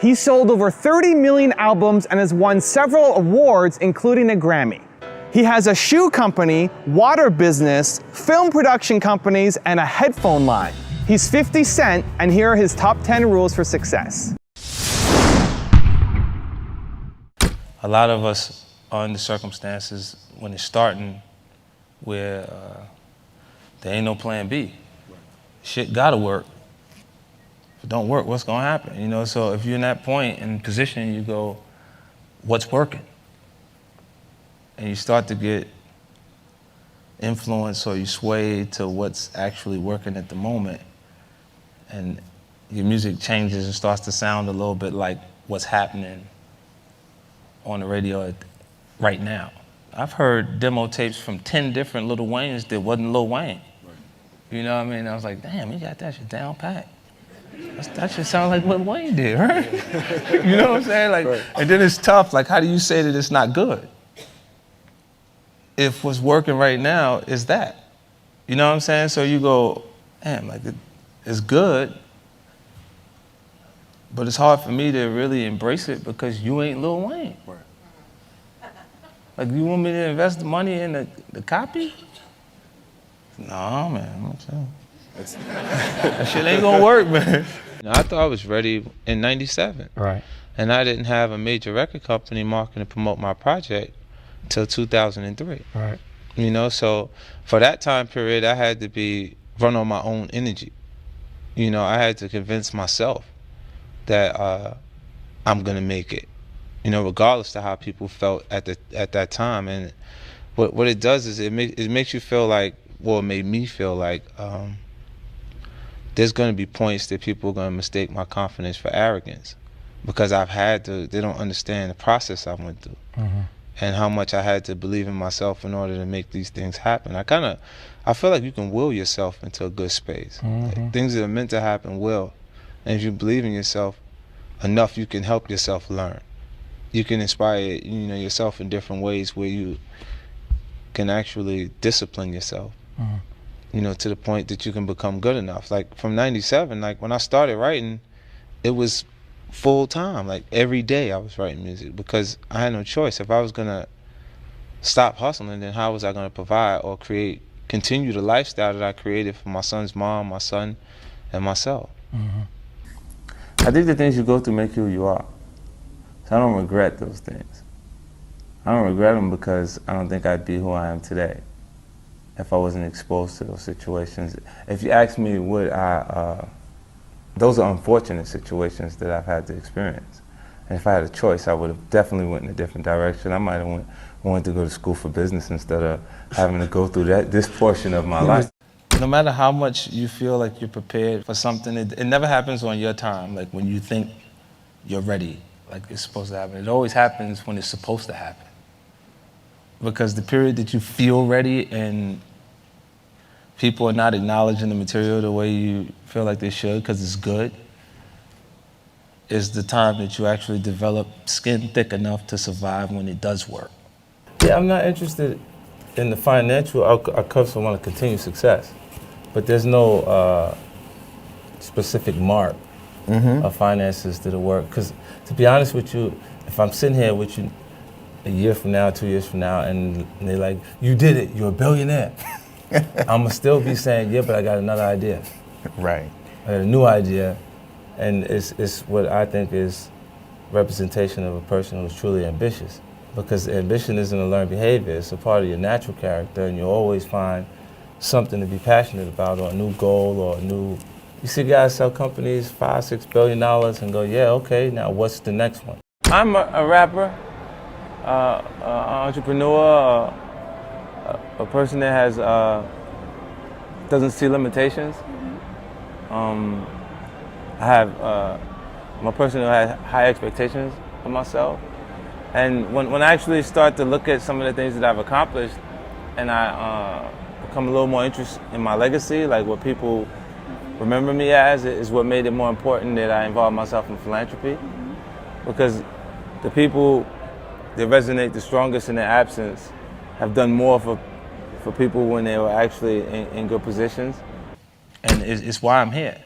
He sold over 30 million albums and has won several awards, including a Grammy. He has a shoe company, water business, film production companies, and a headphone line. He's 50 Cent, and here are his top 10 rules for success. A lot of us are in the circumstances when it's starting where there ain't no plan B. Shit gotta work. If it don't work, what's gonna happen? You know, so if you're in that point and position, you go, what's working? And you start to get influence or you sway to what's actually working at the moment. And your music changes and starts to sound a little bit like what's happening on the radio right now. I've heard demo tapes from 10 different Lil Waynes that wasn't Lil Wayne. You know what I mean? I was like, damn, he got that shit down pat. That shit sounds like what Wayne did, right? You know what I'm saying? Like, right. And then it's tough. Like, how do you say that it's not good? If what's working right now is that. You know what I'm saying? So you go, damn, like it's good, but it's hard for me to really embrace it because you ain't Lil Wayne. Right. Like, you want me to invest the money in the copy? No, man, I'm saying. That shit ain't gonna work, man. I thought I was ready in '97. Right. And I didn't have a major record company marketing to promote my project till 2003. Right. You know, so for that time period, I had to run on my own energy. You know, I had to convince myself that I'm gonna make it. You know, regardless of how people felt at that time. And what it does is it makes you feel like, well, it made me feel like there's going to be points that people are going to mistake my confidence for arrogance because they don't understand the process I went through and how much I had to believe in myself in order to make these things happen. I feel like you can will yourself into a good space. Like, things that are meant to happen will. And if you believe in yourself enough, you can help yourself learn. You can inspire, yourself in different ways where you can actually discipline yourself. To the point that you can become good enough. Like from '97, like when I started writing, it was full time. Like every day I was writing music because I had no choice. If I was gonna stop hustling, then how was I gonna provide or continue the lifestyle that I created for my son's mom, my son, and myself? I think the things you go through make you who you are. So I don't regret those things. I don't regret them because I don't think I'd be who I am today if I wasn't exposed to those situations. If you ask me, those are unfortunate situations that I've had to experience. And if I had a choice, I would have definitely went in a different direction. I might have wanted to go to school for business instead of having to go through this portion of my life. No matter how much you feel like you're prepared for something, it never happens on your time, like when you think you're ready, like it's supposed to happen. It always happens when it's supposed to happen. Because the period that you feel ready and people are not acknowledging the material the way you feel like they should because it's good, is the time that you actually develop skin thick enough to survive when it does work. Yeah, I'm not interested in the financial outcomes. I want to continue success, but there's no specific mark of finances that'll work. Because to be honest with you, if I'm sitting here with you a year from now, 2 years from now, and they're like, you did it, you're a billionaire. I'm gonna still be saying, yeah, but I got another idea. Right. I got a new idea, and it's what I think is representation of a person who's truly ambitious. Because ambition isn't a learned behavior, it's a part of your natural character, and you'll always find something to be passionate about, or a new goal, or a new... You see guys sell companies $5-6 billion and go, yeah, okay, now what's the next one? I'm a rapper, entrepreneur, a person that has doesn't see limitations. I'm a person who has high expectations for myself, and when I actually start to look at some of the things that I've accomplished, and I become a little more interested in my legacy, like what people remember me as, is what made it more important that I involve myself in philanthropy, because the people that resonate the strongest in their absence have done more for people when they were actually in good positions. And it's why I'm here.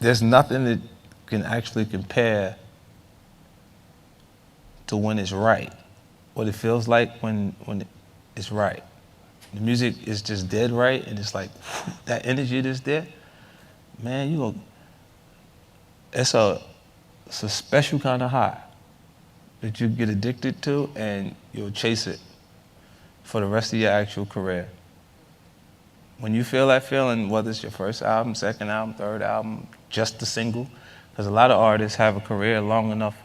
There's nothing that can actually compare to when it's right, what it feels like when it's right. The music is just dead right, and it's like that energy that's there. Man, it's a special kind of high that you get addicted to, and you'll chase it for the rest of your actual career. When you feel that feeling, whether it's your first album, second album, third album, just a single, because a lot of artists have a career long enough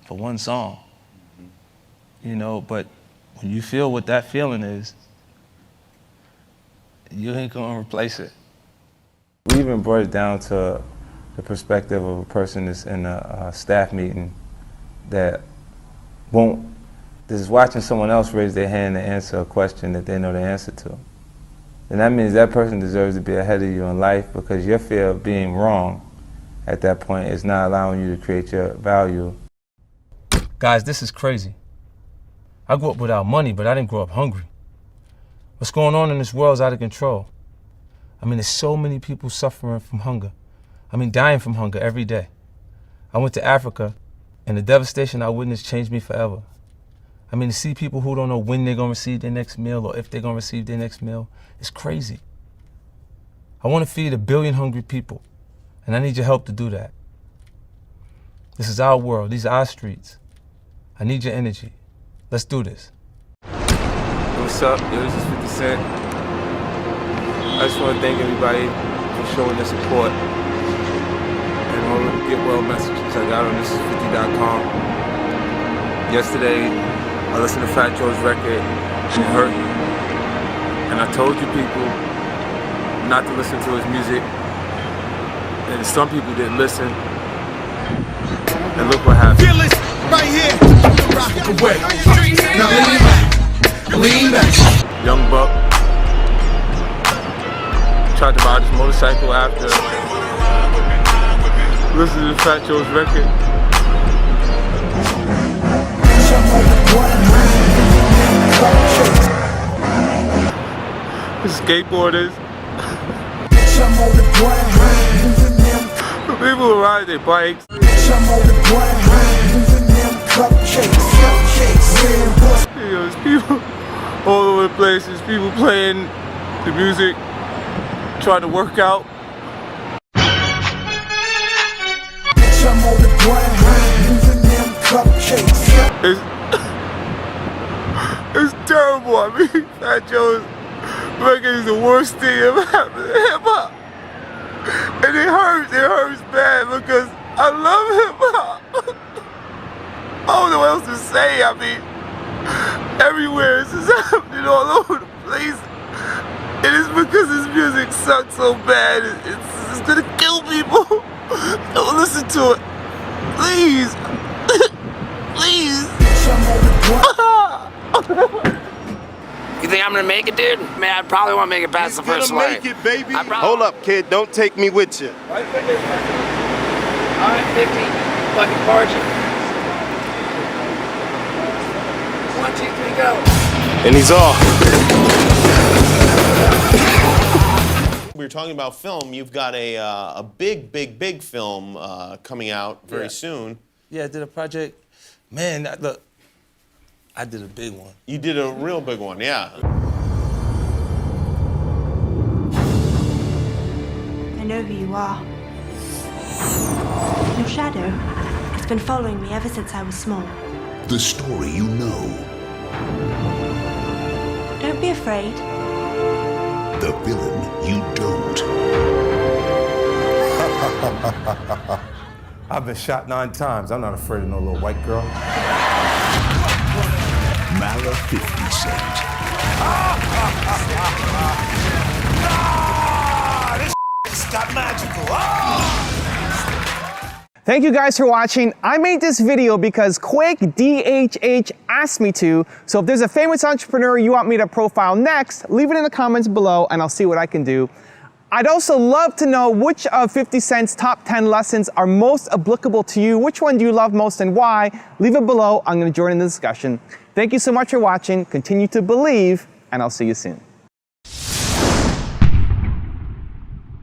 for one song, but when you feel what that feeling is, you ain't gonna replace it. We even brought it down to the perspective of a person that's in a staff meeting that is watching someone else raise their hand to answer a question that they know the answer to. And that means that person deserves to be ahead of you in life, because your fear of being wrong at that point is not allowing you to create your value. Guys, this is crazy. I grew up without money, but I didn't grow up hungry. What's going on in this world is out of control. There's so many people suffering from hunger. Dying from hunger every day. I went to Africa, and the devastation I witnessed changed me forever. To see people who don't know when they're gonna receive their next meal or if they're gonna receive their next meal, it's crazy. I wanna feed 1 billion hungry people, and I need your help to do that. This is our world, these are our streets. I need your energy. Let's do this. What's up? Yo, this is 50 Cent. I just wanna thank everybody for showing their support and all of the get well messages I got on thisis50.com. Yesterday, I listened to Fat Joe's record, It Hurt You. And I told you people not to listen to his music. And some people didn't listen. And look what happened. Feel it right here. Rock away. Now lean back. Young Buck tried to ride his motorcycle after listening to Fat Joe's record. The skateboarders. The people who ride their bikes. There's people all over the place. There's people playing the music, trying to work out. It's terrible. Fat Joe's record is the worst thing ever happened to hip-hop. And it hurts bad, because I love hip-hop. I don't know what else to say. Everywhere it's just happening all over the place. And it's because this music sucks so bad. It's gonna kill people. Don't listen to it. Please. Please. You think I'm gonna make it, dude? Man, I probably won't make it past the first leg. Make it, baby. Hold up, kid. Don't take me with you. All right, 50. Fucking margin. 1, 2, 3, go. And he's off. We were talking about film. You've got a big film coming out very soon. Yeah, I did a project. Man, look, I did a big one. You did a real big one, yeah. I know who you are. Your shadow. It's been following me ever since I was small. The story you know. Don't be afraid. The villain you don't. I've been shot 9 times. I'm not afraid of no little white girl. Mala 50 Cent. This just got magical. Thank you guys for watching. I made this video because Quake DHH asked me to, so if there's a famous entrepreneur you want me to profile next, leave it in the comments below and I'll see what I can do. I'd also love to know which of 50 Cent's top 10 lessons are most applicable to you. Which one do you love most and why? Leave it below. I'm going to join in the discussion. Thank you so much for watching. Continue to believe, and I'll see you soon.